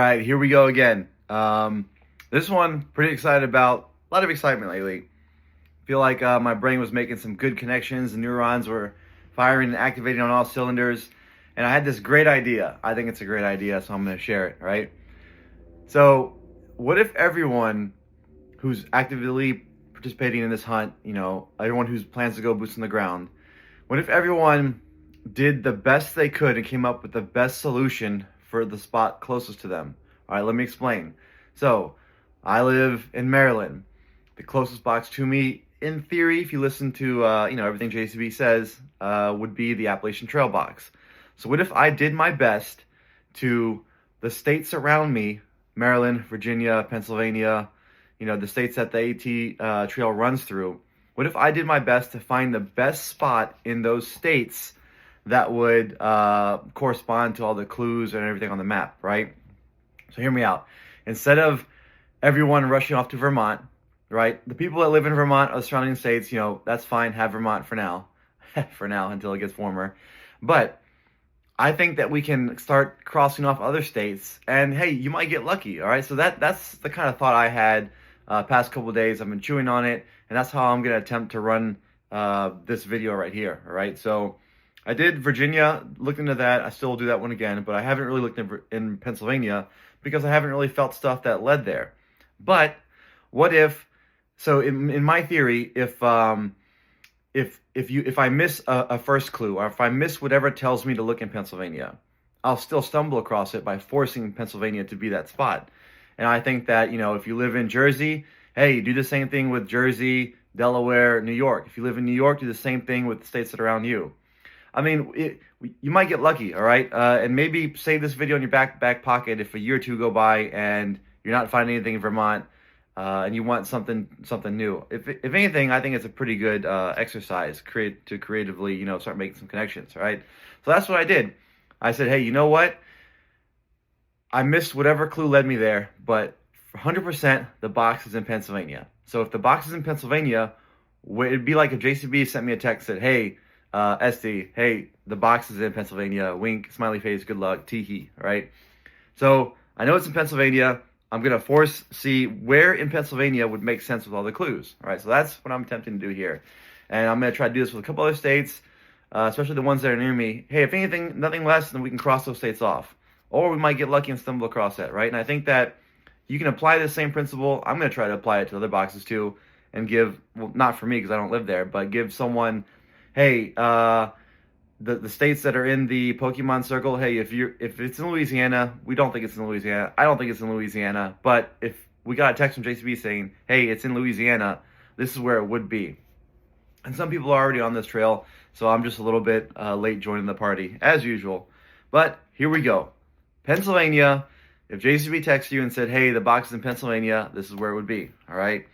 All right, here we go again. This one, pretty excited about. A lot of excitement lately. Feel like my brain was making some good connections. The neurons were firing and activating on all cylinders. And I had this great idea. I think it's a great idea, so I'm going to share it, right? So, what if everyone who's actively participating in this hunt, everyone who plans to go boots on the ground, what if everyone did the best they could and came up with the best solution for the spot closest to them? All right, let me explain. So, I live in Maryland. The closest box to me, in theory, if you listen to everything JCB says, would be the Appalachian Trail box. So what if I did my best to the states around me, Maryland, Virginia, Pennsylvania, the states that the AT trail runs through? What if I did my best to find the best spot in those states that would correspond to all the clues and everything on the map, right? So hear me out. Instead of everyone rushing off to Vermont, right? The people that live in Vermont or the surrounding states, that's fine. Have Vermont for now, until it gets warmer. But I think that we can start crossing off other states, and hey, you might get lucky. All right. So that's the kind of thought I had past couple of days. I've been chewing on it, and that's how I'm going to attempt to run this video right here. All right. So I did Virginia, looked into that. I still will do that one again, but I haven't really looked in Pennsylvania because I haven't really felt stuff that led there. But what if? So in my theory, if I miss a first clue, or if I miss whatever it tells me to look in Pennsylvania, I'll still stumble across it by forcing Pennsylvania to be that spot. And I think that if you live in Jersey, hey, do the same thing with Jersey, Delaware, New York. If you live in New York, do the same thing with the states that are around you. I mean, you might get lucky, all right? And maybe save this video in your back pocket if a year or two go by and you're not finding anything in Vermont, and you want something new. If anything, I think it's a pretty good exercise to creatively, start making some connections, right? So that's what I did. I said, hey, you know what? I missed whatever clue led me there, but 100% the box is in Pennsylvania. So if the box is in Pennsylvania, it'd be like if JCB sent me a text that said, hey, SD, hey, the box is in Pennsylvania, wink, smiley face, good luck, tee-hee, right? So I know it's in Pennsylvania. I'm going to see where in Pennsylvania would make sense with all the clues, all right? So that's what I'm attempting to do here. And I'm going to try to do this with a couple other states, especially the ones that are near me. Hey, if anything, nothing less, then we can cross those states off. Or we might get lucky and stumble across that, right? And I think that you can apply the same principle. I'm going to try to apply it to other boxes too, and give, well, not for me because I don't live there, but give someone, hey, the states that are in the Pokemon circle, hey, if it's in Louisiana, we don't think it's in Louisiana. I don't think it's in Louisiana, but if we got a text from JCB saying, hey, it's in Louisiana, this is where it would be. And some people are already on this trail, so I'm just a little bit late joining the party, as usual. But here we go. Pennsylvania, if JCB texted you and said, hey, the box is in Pennsylvania, this is where it would be, all right?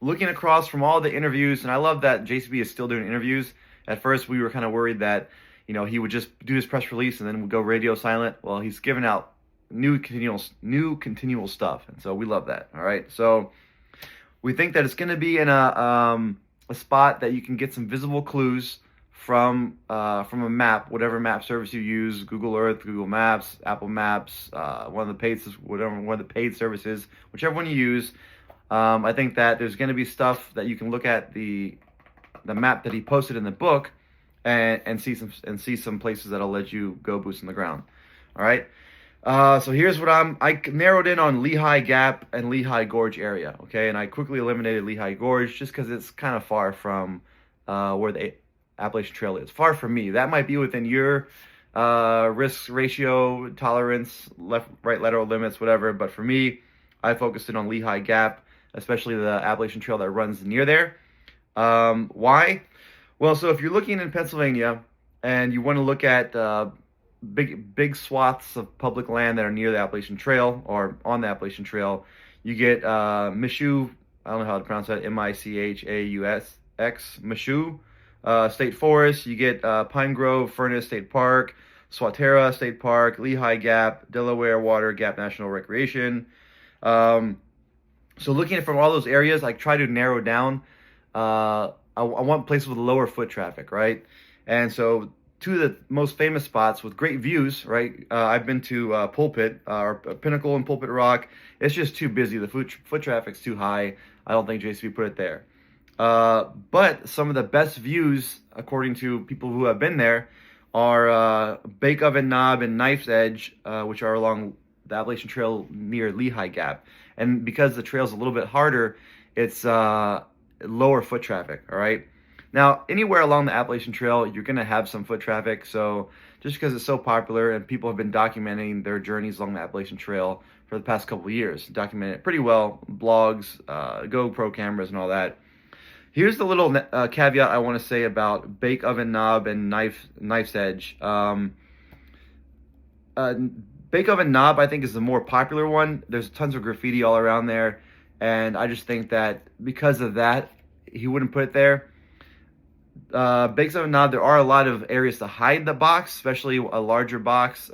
Looking across from all the interviews, and I love that JCB is still doing interviews. At first, we were kind of worried that, he would just do his press release and then would go radio silent. Well, he's giving out new continual stuff, and so we love that, all right? So we think that it's going to be in a spot that you can get some visible clues from a map, whatever map service you use, Google Earth, Google Maps, Apple Maps, one of the paid services, whichever one you use. I think that there's going to be stuff that you can look at the map that he posted in the book and see some places that'll let you go boots on the ground. All right. So here's what I narrowed in on Lehigh Gap and Lehigh Gorge area. Okay, and I quickly eliminated Lehigh Gorge just because it's kind of far from where the Appalachian Trail is. Far from me. That might be within your risk ratio, tolerance, right lateral limits, whatever. But for me, I focused in on Lehigh Gap, especially the Appalachian Trail that runs near there. Why? Well, so if you're looking in Pennsylvania and you want to look at big swaths of public land that are near the Appalachian Trail or on the Appalachian Trail, you get Michoux, I don't know how to pronounce that, Michausx, Michoux State Forest. You get Pine Grove, Furnace State Park, Swatara State Park, Lehigh Gap, Delaware Water Gap National Recreation. So looking from all those areas, I try to narrow down. I want places with lower foot traffic, right? And so two of the most famous spots with great views, right? I've been to Pulpit, or Pinnacle and Pulpit Rock. It's just too busy. The foot traffic's too high. I don't think JCB put it there. But some of the best views, according to people who have been there, are Bake Oven Knob and Knife's Edge, which are along the Appalachian Trail near Lehigh Gap. And because the trail's a little bit harder, it's lower foot traffic, all right? Now, anywhere along the Appalachian Trail, you're going to have some foot traffic. So just because it's so popular and people have been documenting their journeys along the Appalachian Trail for the past couple of years, documented it pretty well, blogs, GoPro cameras and all that. Here's the little caveat I want to say about Bake Oven Knob and Knife's Edge. Bake Oven Knob, I think, is the more popular one. There's tons of graffiti all around there, and I just think that because of that, he wouldn't put it there. Bake Oven Knob, there are a lot of areas to hide the box, especially a larger box.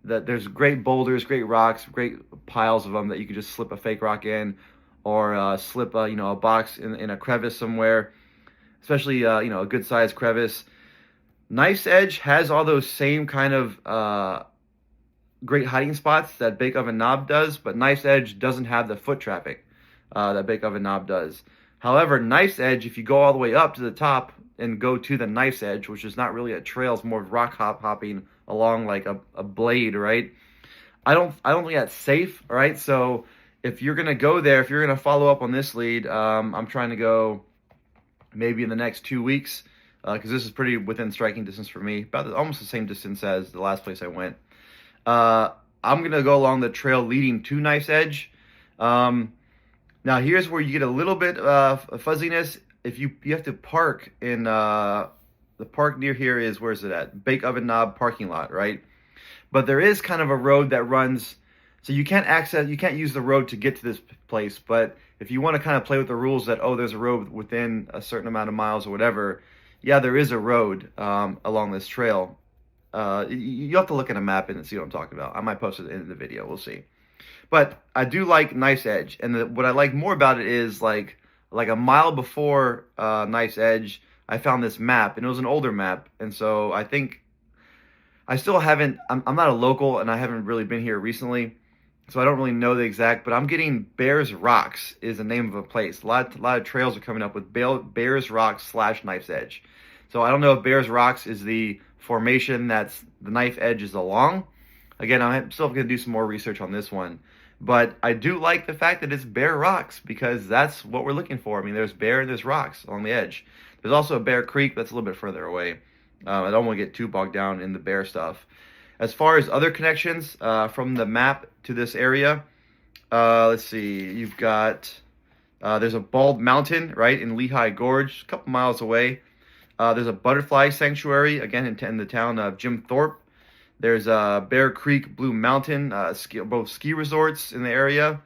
There's great boulders, great rocks, great piles of them that you can just slip a fake rock in, or slip a box in a crevice somewhere, especially a good sized crevice. Knife's Edge has all those same kind of great hiding spots that Bake Oven Knob does, but Knife's Edge doesn't have the foot traffic that Bake Oven Knob does. However, Knife's Edge, if you go all the way up to the top and go to the Knife's Edge, which is not really a trail, it's more rock hopping along like a blade, right? I don't think that's safe, all right? So if you're gonna go there, if you're gonna follow up on this lead, I'm trying to go maybe in the next 2 weeks, because this is pretty within striking distance for me, about almost the same distance as the last place I went. I'm gonna go along the trail leading to Knife's Edge. Now here's where you get a little bit of fuzziness. If you have to park in the park near here is, where is it at? Bake Oven Knob parking lot, right? But there is kind of a road that runs, so you can't use the road to get to this place. But if you want to kind of play with the rules that, oh, there's a road within a certain amount of miles or whatever, yeah, there is a road along this trail. You have to look at a map and see what I'm talking about. I might post it at the end of the video. We'll see. But I do like Knife's Edge, and what I like more about it is like a mile before Knife's Edge, I found this map, and it was an older map, and so I think I still haven't. I'm not a local, and I haven't really been here recently, so I don't really know the exact. But I'm getting Bears Rocks is the name of a place. A lot of trails are coming up with Bears Rocks / Knife's Edge. So I don't know if Bears Rocks is the formation that's the Knife Edge is along. Again, I'm still going to do some more research on this one. But I do like the fact that it's bare rocks, because that's what we're looking for. I mean, there's bare and there's rocks along the edge. There's also a Bear Creek that's a little bit further away. I don't want to get too bogged down in the bear stuff. As far as other connections from the map to this area, let's see. You've got, there's a Bald Mountain, right, in Lehigh Gorge, a couple miles away. There's a butterfly sanctuary, again, in the town of Jim Thorpe. There's Bear Creek, Blue Mountain, both ski resorts in the area.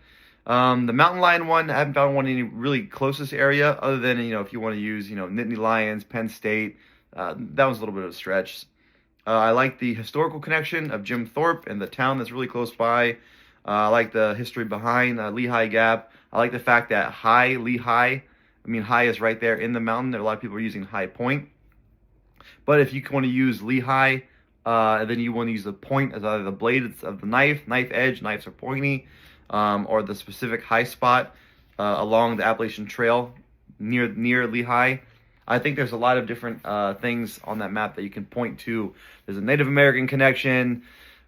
The Mountain Lion one, I haven't found one in any really closest area, other than, if you want to use, Nittany Lions, Penn State. That was a little bit of a stretch. I like the historical connection of Jim Thorpe and the town that's really close by. I like the history behind Lehigh Gap. I like the fact that Lehigh, High is right there in the mountain. A lot of people are using High Point. But if you want to use Lehigh, and then you want to use the point as either the blade of the knife edge, knives are pointy, or the specific high spot along the Appalachian Trail near Lehigh. I think there's a lot of different things on that map that you can point to. There's a Native American connection.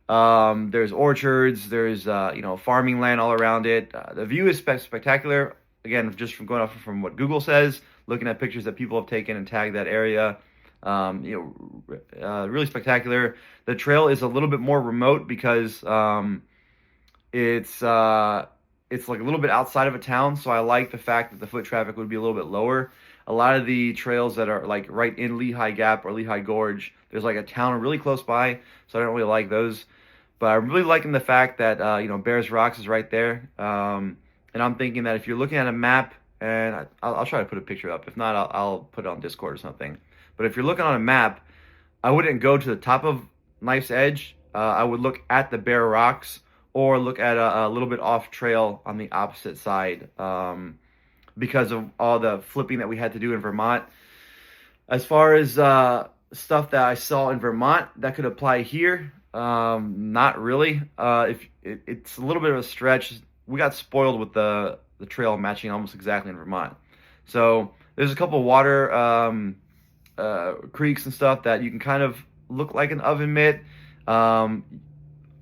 There's orchards. There's farming land all around it. The view is spectacular. Again, just from going off from what Google says, looking at pictures that people have taken and tagged that area. Really spectacular. The trail is a little bit more remote because it's like a little bit outside of a town, so I like the fact that the foot traffic would be a little bit lower. A lot of the trails that are like right in Lehigh Gap or Lehigh Gorge, there's like a town really close by, so I don't really like those. But I'm really liking the fact that Bears Rocks is right there, and I'm thinking that if you're looking at a map, and I'll try to put a picture up. If not, I'll put it on Discord or something. But if you're looking on a map, I wouldn't go to the top of Knife's Edge. I would look at the Bear Rocks, or look at a little bit off trail on the opposite side, because of all the flipping that we had to do in Vermont. As far as stuff that I saw in Vermont that could apply here. Not really. It's a little bit of a stretch. We got spoiled with the trail matching almost exactly in Vermont. So there's a couple water creeks and stuff that you can kind of look like an oven mitt. One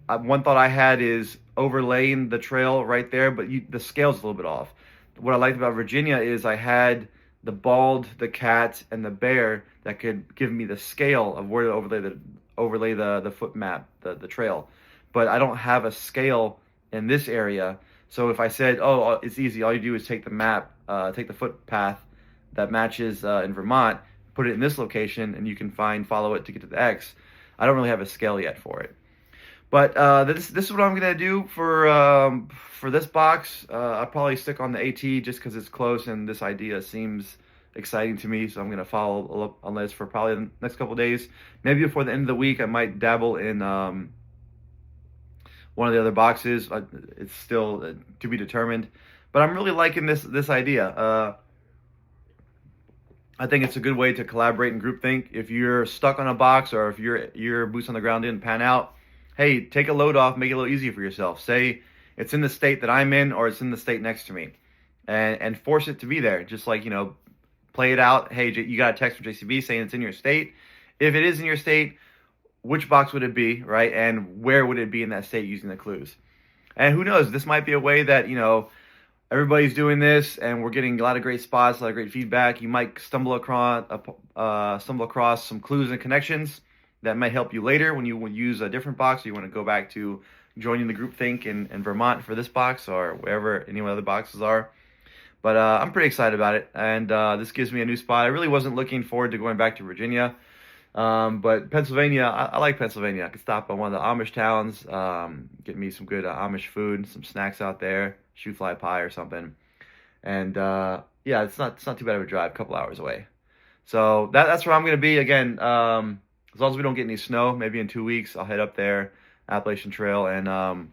thought I had is overlaying the trail right there, but the scale's a little bit off. What I liked about Virginia is I had the bald, the cat, and the bear that could give me the scale of where to overlay the foot map, the trail. But I don't have a scale in this area. So if I said, oh, it's easy, all you do is take the map, take the footpath that matches in Vermont, put it in this location, and you can follow it to get to the X. I don't really have a scale yet for it. But this is what I'm gonna do for this box. I'll probably stick on the AT just because it's close and this idea seems exciting to me. So I'm gonna follow on this for probably the next couple of days. Maybe before the end of the week, I might dabble in one of the other boxes. It's still to be determined. But I'm really liking this idea. I think it's a good way to collaborate and groupthink. If you're stuck on a box or if your boots on the ground didn't pan out, hey, take a load off, make it a little easier for yourself. Say it's in the state that I'm in or it's in the state next to me, and force it to be there. Just like, play it out. Hey, you got a text from JCB saying it's in your state. If it is in your state, which box would it be, right? And where would it be in that state using the clues? And who knows, this might be a way that, everybody's doing this and we're getting a lot of great spots, a lot of great feedback. You might stumble across some clues and connections that might help you later when you use a different box, or you want to go back to joining the groupthink in Vermont for this box or wherever any of the other boxes are. But I'm pretty excited about it, and this gives me a new spot. I really wasn't looking forward to going back to Virginia, but Pennsylvania, I like Pennsylvania. I could stop at one of the Amish towns, get me some good Amish food, some snacks out there, shoe fly pie or something. And yeah, it's not too bad of a drive, a couple hours away. So that's where I'm going to be again. As long as we don't get any snow, maybe in 2 weeks, I'll head up there, Appalachian Trail and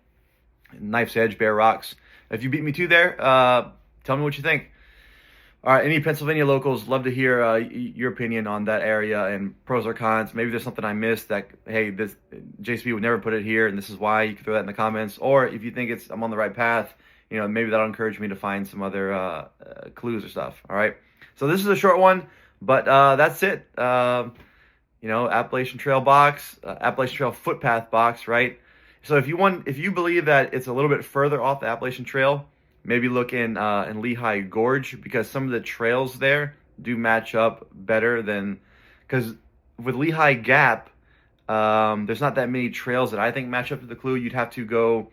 Knife's Edge, Bear Rocks. If you beat me to there, tell me what you think. All right, any Pennsylvania locals, love to hear your opinion on that area and pros or cons. Maybe there's something I missed that, hey, this JCB would never put it here, and this is why. You can throw that in the comments. Or if you think I'm on the right path, maybe that'll encourage me to find some other clues or stuff. All right, so this is a short one, but that's it. Appalachian Trail box, Appalachian Trail footpath box, right? So if you believe that it's a little bit further off the Appalachian Trail, maybe look in Lehigh Gorge, because some of the trails there do match up better because with Lehigh Gap, there's not that many trails that I think match up to the clue. You'd have to go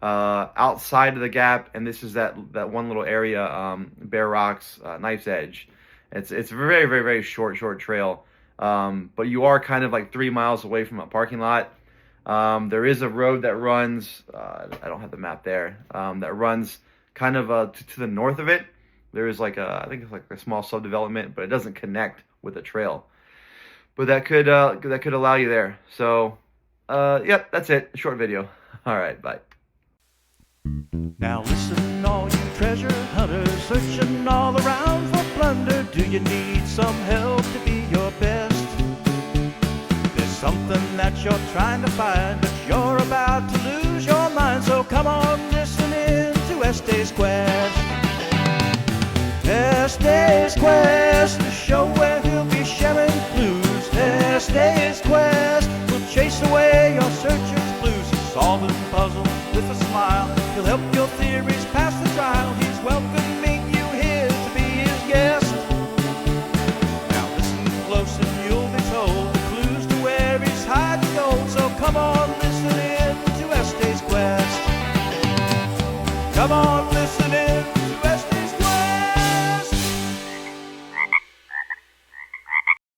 outside of the gap, and this is that one little area, Bear Rocks, Knife's Edge. It's a very, very, very short trail. But you are kind of like 3 miles away from a parking lot. There is a road that runs, I don't have the map there, that runs kind of to the north of it. There is I think it's like a small subdevelopment, but it doesn't connect with the trail. But that could allow you there. So, yep, that's it. Short video. All right, bye. Now listen, all you treasure hunters, searching all around for plunder. Do you need some help to be your best? There's something that you're trying to find, but you're about to lose your mind. So come on, listen in to Estes Quest. Estes Quest, the show where he'll be sharing clues. Estes Quest will chase away your searcher's blues. He's solving puzzles with a smile. He'll help your theories pass the trial. He's welcoming you here to be his guest. Now listen close and you'll be told the clues to where he's hiding gold. So come on, listen in to Estes Quest. Come on, listen in.